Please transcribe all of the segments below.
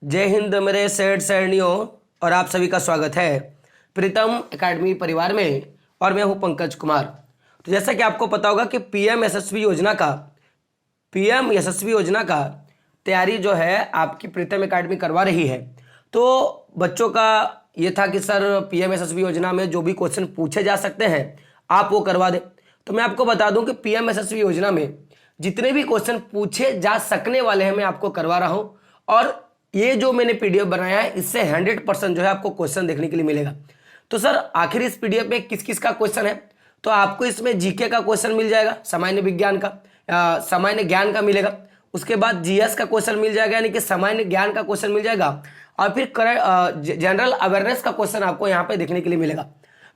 जय हिंद मेरे सेठ सैनियों, और आप सभी का स्वागत है प्रीतम एकेडमी परिवार में। और मैं हूं पंकज कुमार। तो जैसा कि आपको पता होगा कि पीएम यशस्वी योजना का तैयारी जो है आपकी प्रीतम एकेडमी करवा रही है। तो बच्चों का ये था कि सर पीएम यशस्वी योजना में जो भी क्वेश्चन पूछे जा सकते हैं आप वो करवा दें। तो मैं आपको बता दूं कि पीएम यशस्वी योजना में जितने भी क्वेश्चन पूछे जा सकने वाले हैं मैं आपको करवा रहा हूं। और ये जो मैंने पीडीएफ बनाया है इससे 100% जो है आपको क्वेश्चन देखने के लिए मिलेगा। तो सर आखिर इस पीडीएफ में किस किस का क्वेश्चन है, तो आपको इसमें जीके का क्वेश्चन मिल जाएगा, सामान्य विज्ञान का, सामान्य ज्ञान का मिलेगा। उसके बाद जीएस का क्वेश्चन मिल जाएगा, यानी कि सामान्य ज्ञान का क्वेश्चन मिल जाएगा। और फिर जनरल अवेयरनेस का क्वेश्चन आपको यहाँ पे देखने के लिए मिलेगा।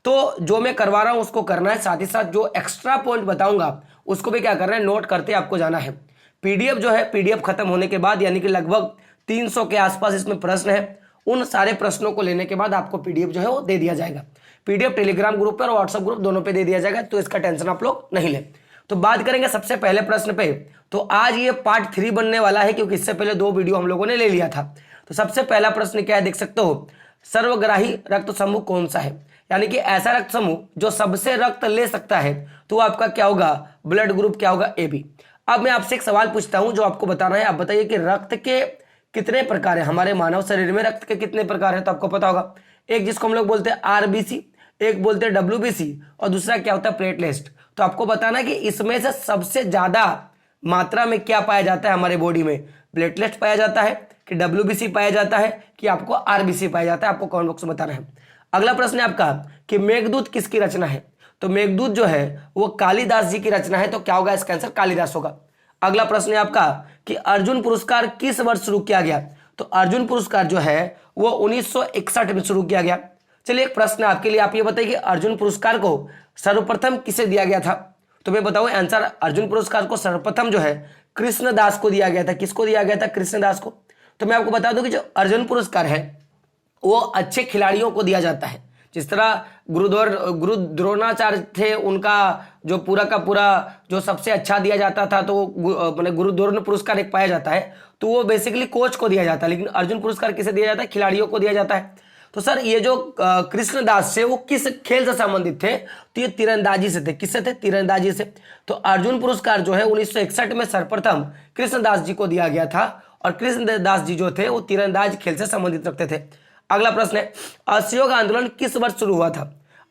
तो जो मैं करवा रहा हूँ उसको करना है, साथ ही साथ जो एक्स्ट्रा पॉइंट बताऊंगा उसको भी क्या करना है, नोट करते आपको जाना है। पीडीएफ जो है, पीडीएफ खत्म होने के बाद यानी कि लगभग 300 के आसपास इसमें प्रश्न है। उन सारे प्रश्नों को लेने के बाद आपको पीडीएफ जो है वो दे दिया जाएगा। पीडीएफ टेलीग्राम ग्रुप पर और व्हाट्सएप ग्रुप दोनों पे दे दिया जाएगा, तो इसका टेंशन आप लोग नहीं लें। तो बात करेंगे सबसे पहले प्रश्न पे। तो आज ये पार्ट 3 बनने वाला है, क्योंकि इससे पहले 2 वीडियो हम लोगों ने ले लिया था। तो सबसे पहला प्रश्न क्या है, देख सकते हो, सर्वग्राही रक्त समूह कौन सा है, यानी कि ऐसा रक्त समूह जो सबसे रक्त ले सकता है, तो आपका क्या होगा, ब्लड ग्रुप क्या होगा, AB। अब मैं आपसे एक सवाल पूछता हूं जो आपको बताना है। आप बताइए कि रक्त के कितने प्रकार है, हमारे मानव शरीर में रक्त के कितने प्रकार हैं। तो आपको पता होगा, एक जिसको हम लोग बोलते हैं RBC, एक बोलते हैं WBC, और दूसरा क्या होता है, प्लेटलेट। तो आपको बताना है कि इसमें से सबसे ज्यादा मात्रा में क्या पाया जाता है हमारे बॉडी में, प्लेटलेट पाया जाता है कि WBC पाया जाता है कि आपको RBC पाया जाता है, आपको कमेंट बॉक्स में बताना है। अगला प्रश्न है आपका कि मेघदूत किसकी रचना है। तो मेघदूत जो है वो कालिदास जी की रचना है, तो क्या होगा इसका आंसर, कालिदास होगा। अगला प्रश्न है आपका कि अर्जुन पुरस्कार किस वर्ष शुरू किया गया। तो अर्जुन पुरस्कार जो है वो 1961 में शुरू किया गया। चलिए एक प्रश्न आपके लिए, आप ये बताइए कि अर्जुन पुरस्कार को सर्वप्रथम किसे दिया गया था। तो मैं बताऊं आंसर, अर्जुन पुरस्कार को सर्वप्रथम जो है कृष्णदास को दिया गया था। किसको दिया गया था, कृष्णदास को। तो मैं आपको बता दूं कि जो अर्जुन पुरस्कार है वो अच्छे खिलाड़ियों को दिया जाता है। जिस तरह गुरु द्रोणाचार्य थे, उनका जो पूरा का पूरा जो सबसे अच्छा दिया जाता था, तो मैंने गुरु द्रोण पुरस्कार एक पाया जाता है, तो वो बेसिकली कोच को दिया जाता है। लेकिन अर्जुन पुरस्कार किसे दिया जाता है, खिलाड़ियों को दिया जाता है। तो सर ये जो कृष्णदास थे वो किस खेल से संबंधित थे, तो ये तीरंदाजी से थे। किससे थे, तीरंदाजी से। तो अर्जुन पुरस्कार जो है 1961 में सर्वप्रथम कृष्णदास जी को दिया गया था, और कृष्णदास जी जो थे वो तीरंदाज खेल से संबंधित रखते थे। अगला प्रश्न है, असहयोग आंदोलन किस वर्ष शुरू हुआ था।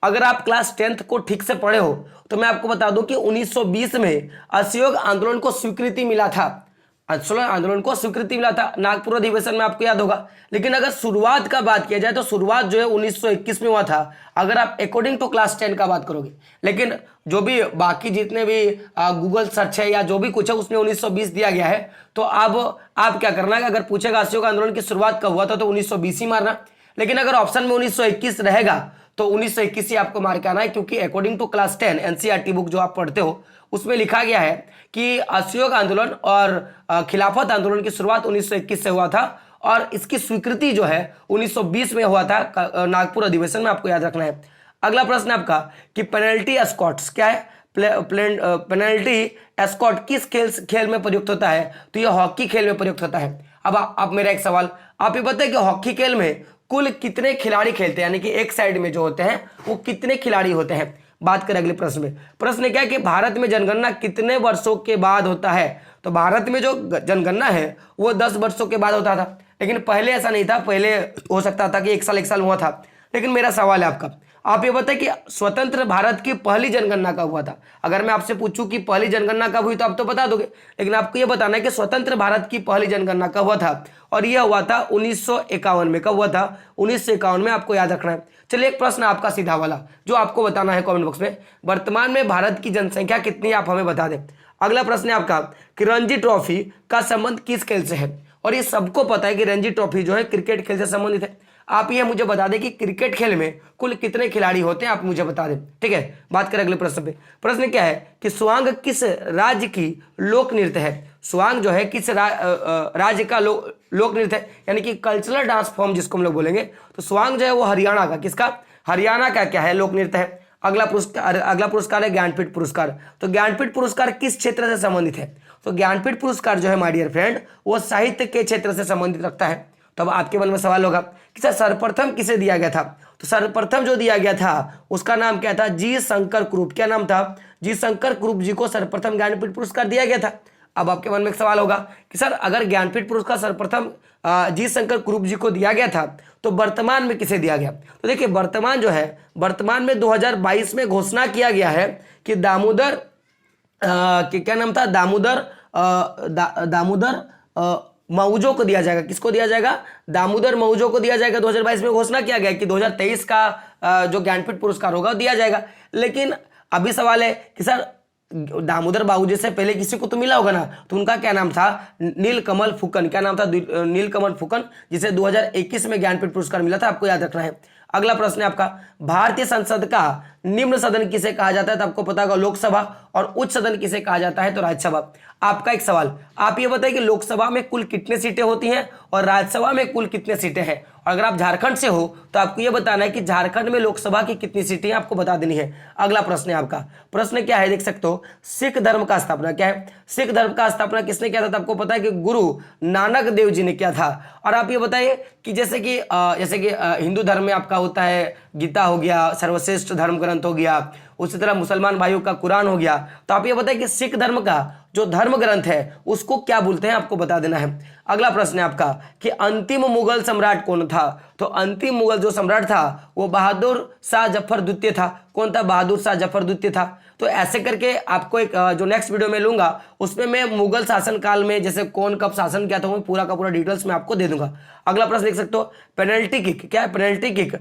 अगर आप क्लास 10th को ठीक से पढ़े हो तो मैं आपको बता दूं कि 1920 में असहयोग आंदोलन को स्वीकृति मिला था। असहयोग आंदोलन को स्वीकृति मिला था नागपुर अधिवेशन में, आपको याद होगा। लेकिन अगर शुरुआत का बात किया जाए तो शुरुआत जो है 1921 में हुआ था, अगर आप अकॉर्डिंग टू क्लास 10 का बात करोगे। लेकिन जो भी बाकी जितने भी गूगल सर्च है या जो भी कुछ है उसमें 1920 दिया गया है। तो अब आप क्या करना है, अगर पूछेगा असहयोग आंदोलन की शुरुआत कब हुआ था तो 1920 ही मारना। लेकिन अगर ऑप्शन में 1921 रहेगा तो 1921 ही आपको मार के आना है, क्योंकि according to class 10 NCERT book जो आप पढ़ते हो उसमें लिखा गया है कि असहयोग आंदोलन और खिलाफत आंदोलन की शुरुआत 1921 से हुआ था, और इसकी स्वीकृति जो है 1920 में हुआ था नागपुर अधिवेशन में, आपको याद रखना है। अगला प्रश्न आपका कि पेनल्टी एस्कॉट्स क्या है, पेनल्टी एस्कॉट किस खेल में प्रयुक्त होता है। तो यह हॉकी खेल में प्रयुक्त होता है। अब मेरा एक सवाल, आप ये बताइए कि हॉकी खेल में कुल कितने खिलाड़ी खेलते हैं, यानी कि एक साइड में जो होते हैं वो कितने खिलाड़ी होते हैं। बात करें अगले प्रश्न में। प्रश्न क्या है कि भारत में जनगणना कितने वर्षों के बाद होता है। तो भारत में जो जनगणना है वो 10 वर्षों के बाद होता था, लेकिन पहले ऐसा नहीं था। पहले हो सकता था कि एक साल हुआ था। लेकिन मेरा सवाल है आपका, आप ये बताएं कि स्वतंत्र भारत की पहली जनगणना कब हुआ था। अगर मैं आपसे पूछूं कि पहली जनगणना कब हुई तो आप तो बता दोगे, लेकिन आपको ये बताना है कि स्वतंत्र भारत की पहली जनगणना कब हुआ था, और यह हुआ था 1951 में। कब हुआ था, 1951 में, आपको याद रखना है। चलिए एक प्रश्न आपका सीधा वाला जो आपको बताना है कमेंट बॉक्स में, वर्तमान में भारत की जनसंख्या कितनी है, आप हमें बता दें। अगला प्रश्न है आपका कि रणजी ट्रॉफी का संबंध किस खेल से है। और ये सबको पता है कि रणजी ट्रॉफी जो है क्रिकेट खेल से संबंधित है। आप ये मुझे बता दें कि क्रिकेट खेल में कुल कितने खिलाड़ी होते हैं, आप मुझे बता दें, ठीक है। बात करें अगले प्रश्न पे। प्रश्न क्या है कि स्वांग किस राज्य की लोक नृत्य है। स्वांग जो है किस राज्य का लोक नृत्य है, यानी कि कल्चरल डांस फॉर्म जिसको हम लोग बोलेंगे। तो स्वांग जो है वो हरियाणा का, किसका, हरियाणा का क्या है, लोक नृत्य है। अगला पुरस्कार है ज्ञानपीठ पुरस्कार। तो ज्ञानपीठ पुरस्कार किस क्षेत्र से संबंधित है। तो ज्ञानपीठ पुरस्कार जो है माय डियर फ्रेंड वो साहित्य के क्षेत्र से संबंधित रखता है। तो अब आपके मन में सवाल होगा कि सर सर्वप्रथम किसे दिया गया था? तो सर्वप्रथम जो दिया गया था उसका नाम क्या था? जी शंकर क्रूप। क्या नाम था? जी शंकर क्रूप जी को सर्वप्रथम ज्ञानपीठ पुरस्कार दिया गया था। अब आपके मन में एक सवाल होगा कि सर अगर ज्ञानपीठ पुरस्कार सर्वप्रथम जी शंकर क्रूप जी को दिया गया था तो वर्तमान में किसे दिया गया? तो देखिए वर्तमान जो है, वर्तमान में 2022 में घोषणा किया गया है कि दामोदर क्या नाम था? दामोदर मऊजो को दिया जाएगा। किसको दिया जाएगा? दामोदर मऊजो को दिया जाएगा। 2022 में घोषणा किया गया कि 2023 का जो ज्ञानपीठ पुरस्कार होगा वो दिया जाएगा। लेकिन अभी सवाल है कि सर दामोदर बाबूजी से पहले किसी को तो मिला होगा ना, तो उनका क्या नाम था? नीलकमल फुकन। क्या नाम था? नीलकमल फुकन, जिसे 2021 में ज्ञानपीठ पुरस्कार मिला था। आपको याद रखना है। अगला प्रश्न है आपका, भारतीय संसद का निम्न सदन किसे कहा जाता है? तो आपको पता होगा लोकसभा, और उच्च सदन किसे कहा जाता है? तो राज्यसभा। आपका एक सवाल, आप ये बताइए कि लोकसभा में कुल कितने सीटें होती हैं और राज्यसभा में कुल कितने सीटें हैं? और अगर आप झारखंड से हो तो आपको ये बताना है कि झारखंड में लोकसभा की कितनी सीटें हैं, आपको बता देनी है। अगला प्रश्न है आपका, प्रश्न क्या है देख सकते हो, सिख धर्म का स्थापना क्या है? सिख धर्म का स्थापना किसने किया था? तो आपको पता है कि गुरु नानक देव जी ने किया था। और आप ये बताइए कि जैसे कि हिंदू धर्म में आपका होता है गीता हो गया, सर्वश्रेष्ठ धर्म ग्रंथ हो गया, उसी तरह मुसलमान भाइयों का कुरान हो गया, तो आप ये बताइए कि सिख धर्म का जो धर्म ग्रंथ है उसको क्या बोलते हैं? आपको बता देना है। अगला प्रश्न है आपका कि अंतिम मुगल सम्राट कौन था? तो अंतिम मुगल जो सम्राट था वो बहादुर शाह जफर द्वितीय था। कौन था? बहादुर शाह जफर द्वितीय था। तो ऐसे करके आपको एक जो नेक्स्ट वीडियो में लूंगा उसमें मैं मुगल शासन काल में जैसे कौन कब शासन किया था वो पूरा का पूरा डिटेल्स में आपको दे दूंगा। अगला प्रश्न देख सकते हो, पेनल्टी किक। क्या है पेनल्टी किक?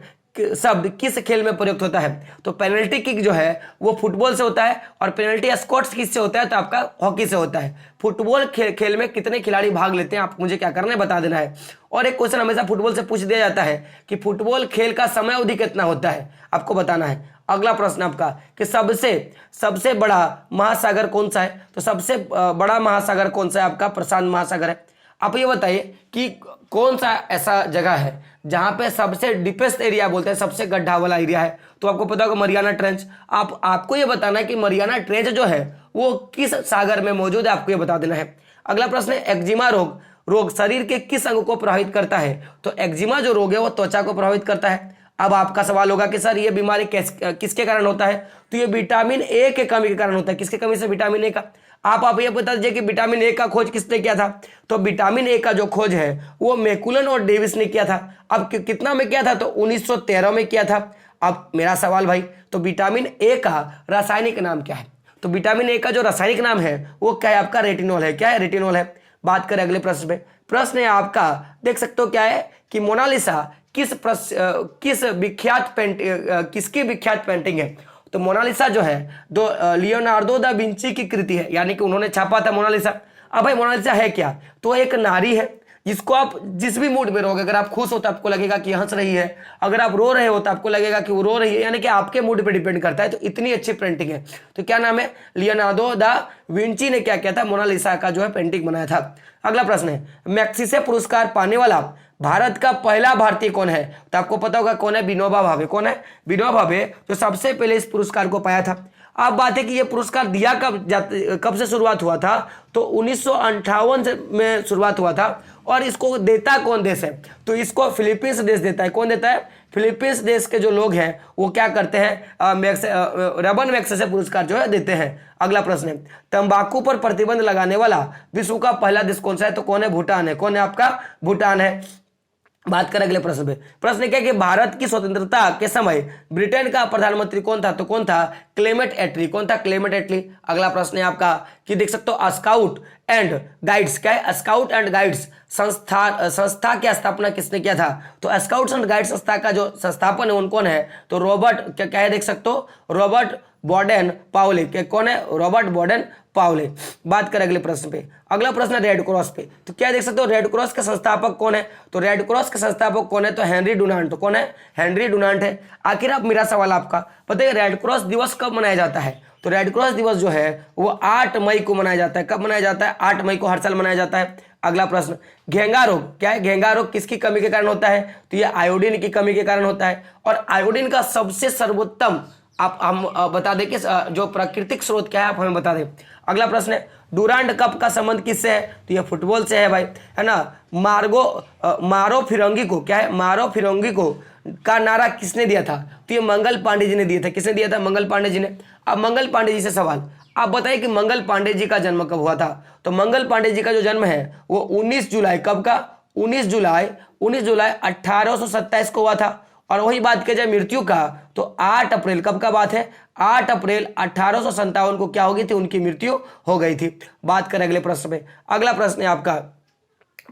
शब्द किस खेल में प्रयुक्त होता है? तो पेनल्टी किक जो है वो फुटबॉल से होता है, और पेनल्टी स्कॉट्स किससे होता है? तो आपका हॉकी से होता है। फुटबॉल खेल में कितने खिलाड़ी भाग लेते हैं, आप मुझे क्या करना है बता देना है। और एक क्वेश्चन हमेशा फुटबॉल से पूछ दिया जाता है कि फुटबॉल खेल का समय अवधि कितना होता है, आपको बताना है। अगला प्रश्न आपका कि सबसे बड़ा महासागर कौन सा है? तो सबसे बड़ा महासागर कौन सा है? आपका प्रशांत महासागर है। आप ये बताइए कि कौन सा ऐसा जगह है जहां पे सबसे डीपेस्ट एरिया बोलते हैं, सबसे गड्ढा वाला एरिया है? तो आपको पता होगा मरियाना ट्रेंच। आपको ये बताना है कि मरियाना ट्रेंच जो है वो किस सागर में मौजूद है, आपको ये बता देना है। अगला प्रश्न है एक्जिमा रोग शरीर के किस अंग को प्रभावित करता है? तो एक्जिमा जो रोग है वो त्वचा को प्रभावित करता है। अब आपका सवाल होगा कि सर ये बीमारी किसके कारण होता है? तो ये विटामिन ए के कमी के कारण होता है। किसके कमी से? विटामिन ए का। आप ये बता दीजिए कि विटामिन ए का खोज किसने किया था? तो विटामिन ए का जो खोज है वो मैकुलन और डेविस ने किया था। अब कितना में किया था? तो 1913 में किया था। अब मेरा सवाल भाई, तो विटामिन ए का रासायनिक नाम क्या है? तो विटामिन ए का जो रासायनिक नाम है वो क्या है? आपका रेटिनॉल है। क्या है? रेटिनॉल है। बात करें अगले प्रश्न पे। प्रश्न है आपका, देख सकते हो क्या है कि मोनालिसा किसकी विख्यात पेंटिंग है? तो मोनालिसा जो है दो लियोनार्डो दा विंची की कृति है, यानी कि उन्होंने छापा था मोनालिसा। अब भाई मोनालिसा है क्या? तो एक नारी है जिसको आप जिस भी मूड में रहोगे, अगर आप खुश हो तो आपको लगेगा कि हंस रही है, अगर आप रो रहे हो तो आपको लगेगा कि वो रो रही है, यानी कि आपके मूड पे डिपेंड करता है। तो इतनी अच्छी पेंटिंग है। तो क्या नाम है? लियोनार्डो दा विंची ने क्या किया था? मोनालिसा का जो है पेंटिंग बनाया था। अगला प्रश्न है, मैग्सेसे पुरस्कार पाने वाला भारत का पहला भारतीय कौन है? तो आपको पता होगा कौन है? विनोबा भावे। कौन है? विनोबा भावे, जो सबसे पहले इस पुरस्कार को पाया था। अब बात है कि ये पुरस्कार दिया कब से शुरुआत हुआ था? तो 1958 में शुरुआत हुआ था। और इसको देता कौन देश है? तो इसको फिलीपींस देश देता है। कौन देता है? फिलीपींस देश के जो लोग हैं वो क्या करते हैं? रबन मैग्सेसे पुरस्कार जो है देते हैं। अगला प्रश्न है, तंबाकू पर प्रतिबंध लगाने वाला विश्व का पहला देश कौन सा है? तो कौन है? भूटान है। कौन है? आपका भूटान है। बात करें अगले प्रश्न पे। प्रश्न क्या है कि भारत की स्वतंत्रता के समय ब्रिटेन का प्रधानमंत्री कौन था? तो कौन था? क्लेमेंट एटली। कौन था? क्लेमेंट एटली। अगला प्रश्न है आपका कि देख सकते हो स्काउट एंड गाइड्स। क्या है? स्काउट एंड गाइड्स संस्था की स्थापना किसने किया था? तो स्काउट्स एंड गाइड्स संस्था का जो संस्थापन है उन कौन है? तो रॉबर्ट क्या है? देख सकते हो रॉबर्ट बॉडेन पाउले। कौन है? Robert Baden Powell. बात करें अगले प्रश्न पे। अगला प्रश्न है रेड क्रॉस पे। तो क्या देख सकते हो रेड क्रॉस के संस्थापक कौन है? तो रेड क्रॉस के संस्थापक कौन है? तो हेनरी डुनांट। तो कौन है? हेनरी डुनांट है। आखिर आप मेरा सवाल आपका पता है रेड क्रॉस दिवस कब मनाया जाता है? तो रेड क्रॉस दिवस जो है वो 8 मई को मनाया जाता है। कब मनाया जाता है? 8 मई को हर साल मनाया जाता है। अगला प्रश्न, घेंगा रोग। क्या है? घेंगा रोग किसकी कमी के कारण होता है? तो ये आयोडीन की कमी के कारण होता है। और आयोडीन का सबसे सर्वोत्तम आप हम बता दें कि जो प्राकृतिक स्रोत क्या है आप हमें बता दें। अगला प्रश्न है डुरांड कप का संबंध किससे है? तो ये फुटबॉल से है भाई, है ना। मारो फिरंगी को क्या है, मारो फिरंगी को का नारा किसने दिया था? तो ये मंगल पांडे जी ने दिया था। किसने दिया था? मंगल पांडे जी ने। अब मंगल पांडे जी से सवाल, आप बताइए कि मंगल पांडे जी का जन्म कब हुआ था? तो मंगल पांडे जी का जो जन्म है वो 19 जुलाई, कब का? 19 जुलाई 1827 को हुआ था। और वही बात की जाए मृत्यु का तो 8 अप्रैल, कब का बात है? 8 अप्रैल 1857 को क्या हो गई थी? उनकी मृत्यु हो गई थी। बात करें अगले प्रश्न में। अगला प्रश्न है आपका,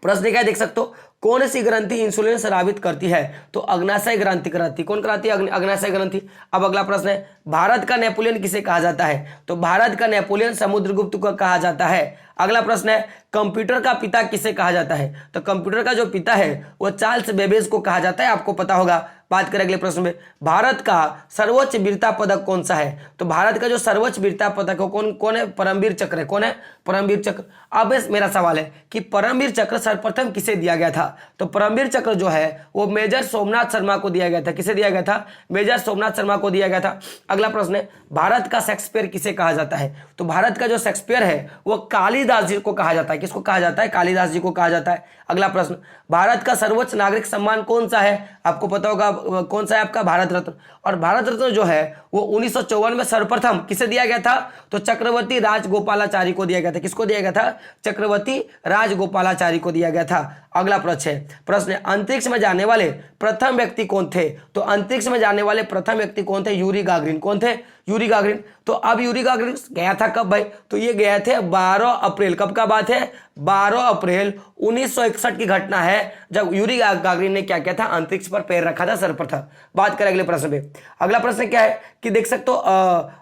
प्रश्न क्या देख सकते हो, कौन सी ग्रंथि इंसुलिन स्रावित करती है? तो अग्नाशय ग्रंथि कराती। कौन कराती है? अग्नाशय ग्रंथि। अब अगला प्रश्न है भारत का नेपोलियन किसे कहा जाता है? तो भारत का नेपोलियन समुद्रगुप्त को कहा जाता है। अगला प्रश्न है कंप्यूटर का पिता किसे कहा जाता है? तो कंप्यूटर का जो पिता है वो चार्ल्स बेबेज को कहा जाता है, आपको पता होगा। बात करें अगले प्रश्न में, भारत का सर्वोच्च वीरता पदक कौन सा है? तो भारत का जो सर्वोच्च वीरता पदक है कौन है? परमवीर चक्र है। कौन है? परमवीर चक्र। अब मेरा सवाल है कि परमवीर चक्र सर्वप्रथम किसे दिया गया था? तो परमवीर चक्र जो है वो मेजर सोमनाथ शर्मा को दिया गया था। किसे दिया गया था? मेजर सोमनाथ शर्मा को दिया गया था। अगला प्रश्न है भारत का शेक्सपियर किसे कहा जाता है? तो भारत का जो शेक्सपियर है वो कालिदास जी को कहा जाता है। किसको कहा जाता है? कालिदास जी को कहा जाता है। अगला प्रश्न, भारत का सर्वोच्च नागरिक सम्मान कौन सा है? आपको पता होगा कौन सा है आपका? भारत रत्न। और भारत रत्न जो है वो 1954 में सर्वप्रथम किसे दिया गया था? तो चक्रवर्ती राजगोपालाचारी को दिया गया था। किसको दिया गया था? चक्रवर्ती राजगोपालाचारी को दिया गया था। अगला प्रश्न है अंतरिक्ष में जाने वाले प्रथम व्यक्ति कौन थे? तो अंतरिक्ष में जाने वाले प्रथम व्यक्ति कौन थे? Yuri Gagarin. कौन थे? Yuri Gagarin. तो अब यूरी गागरिन गया था कब भाई? तो ये गए थे 12 अप्रैल। कब का बात है? 12 अप्रैल 1961 की घटना है जब यूरी गागरिन ने क्या किया था? अंतरिक्ष पर पैर रखा था सर्वप्रथम। बात करें अगले प्रश्न पे। अगला प्रश्न क्या है कि देख सकते हो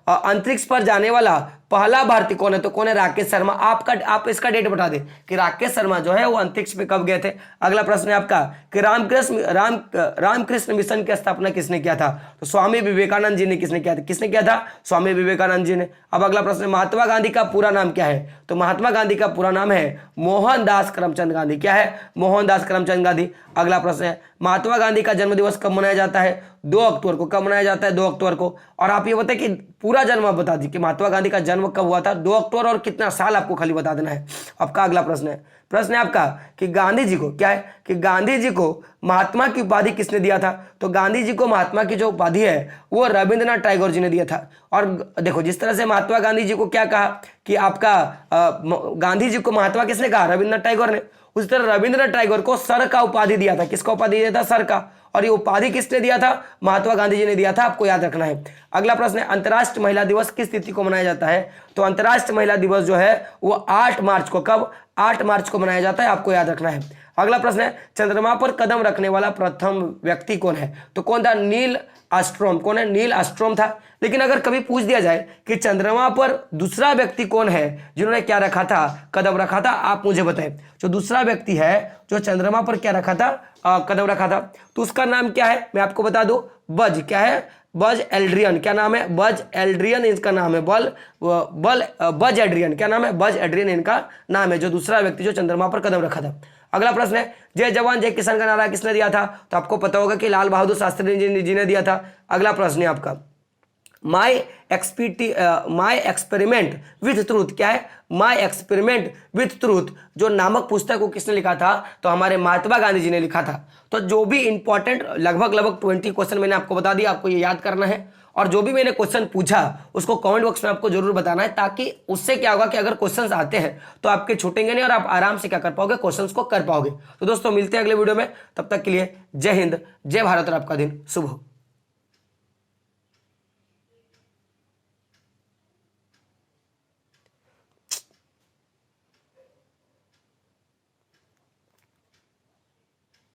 अंतरिक्ष पर जाने वाला पहला भारतीय कौन है? तो कौन है? राकेश शर्मा। आप इसका डेट बता दें कि राकेश शर्मा जो है वो अंतरिक्ष पे कब गए थे। अगला प्रश्न है आपका कि रामकृष्ण मिशन की स्थापना किसने किया था? तो स्वामी विवेकानंद जी ने। किसने किया था? किसने किया था? स्वामी विवेकानंद जी ने। अब अगला प्रश्न है महात्मा गांधी का पूरा नाम क्या है? तो महात्मा गांधी का पूरा नाम है मोहनदास करमचंद गांधी। क्या है? मोहनदास करमचंद गांधी। अगला प्रश्न है महात्मा गांधी का जन्म दिवस कब मनाया जाता है? 2 अक्टूबर को। कब मनाया जाता है? 2 अक्टूबर को। और आप ये बताएं कि पूरा जन्म आप बता दीजिए कि महात्मा गांधी का जन्म कब हुआ था? 2 अक्टूबर और कितना साल आपको खाली बता देना है। आपका अगला प्रश्न है आपका कि गांधी जी को क्या है कि गांधी जी को महात्मा की उपाधि किसने दिया था? तो गांधी जी को महात्मा की जो उपाधि है वो रविंद्रनाथ टैगोर जी ने दिया था। और देखो जिस तरह से महात्मा गांधी जी को क्या कहा कि आपका गांधी जी को महात्मा किसने कहा? रविंद्रनाथ टैगोर ने। उसी तरह रविंद्रनाथ टैगोर को सर का उपाधि दिया था। किसका उपाधि दिया था? सर का। और ये उपाधि किसने दिया था? महात्मा गांधी जी ने दिया था। आपको याद रखना है। अगला प्रश्न है अंतर्राष्ट्रीय महिला दिवस किस तिथि को मनाया जाता है? तो अंतर्राष्ट्रीय महिला दिवस जो है वो 8 मार्च को। कब? 8 मार्च को मनाया जाता है। आपको याद रखना है। अगला प्रश्न है चंद्रमा पर कदम रखने वाला प्रथम व्यक्ति कौन है? तो कौन था? Neil Armstrong. कौन है? नील आर्मस्ट्रॉन्ग था। लेकिन अगर कभी पूछ दिया जाए कि चंद्रमा पर दूसरा व्यक्ति कौन है जिन्होंने क्या रखा था? कदम रखा था, आप मुझे बताएं। जो दूसरा व्यक्ति है जो चंद्रमा पर क्या रखा था? कदम रखा था, तो उसका नाम क्या है? मैं आपको बता दूं, बज। क्या है? बज एल्ड्रियन। क्या नाम है? बज एल्ड्रियन इसका नाम है। बज एड्रियन। क्या नाम है? बज एड्रियन इनका नाम है, जो दूसरा व्यक्ति जो चंद्रमा पर कदम रखा था। अगला प्रश्न है जय जवान जय किसान का नारा किसने दिया था? तो आपको पता होगा कि लाल बहादुर शास्त्री जी ने दिया था। अगला प्रश्न है आपका माई एक्सपेरिमेंट विथ ट्रूथ। क्या है? माई एक्सपेरिमेंट विथ ट्रूथ जो नामक पुस्तक को किसने लिखा था? तो हमारे महात्मा गांधी जी ने लिखा था। तो जो भी इंपॉर्टेंट लगभग 20 क्वेश्चन मैंने आपको बता दिया, आपको ये याद करना है। और जो भी मैंने क्वेश्चन पूछा उसको कमेंट बॉक्स में आपको जरूर बताना है, ताकि उससे क्या होगा कि अगर क्वेश्चंस आते हैं तो आपके छूटेंगे नहीं और आप आराम से क्या कर पाओगे? क्वेश्चंस को कर पाओगे। तो दोस्तों मिलते हैं अगले वीडियो में, तब तक के लिए जय हिंद, जय भारत और आपका दिन शुभ हो।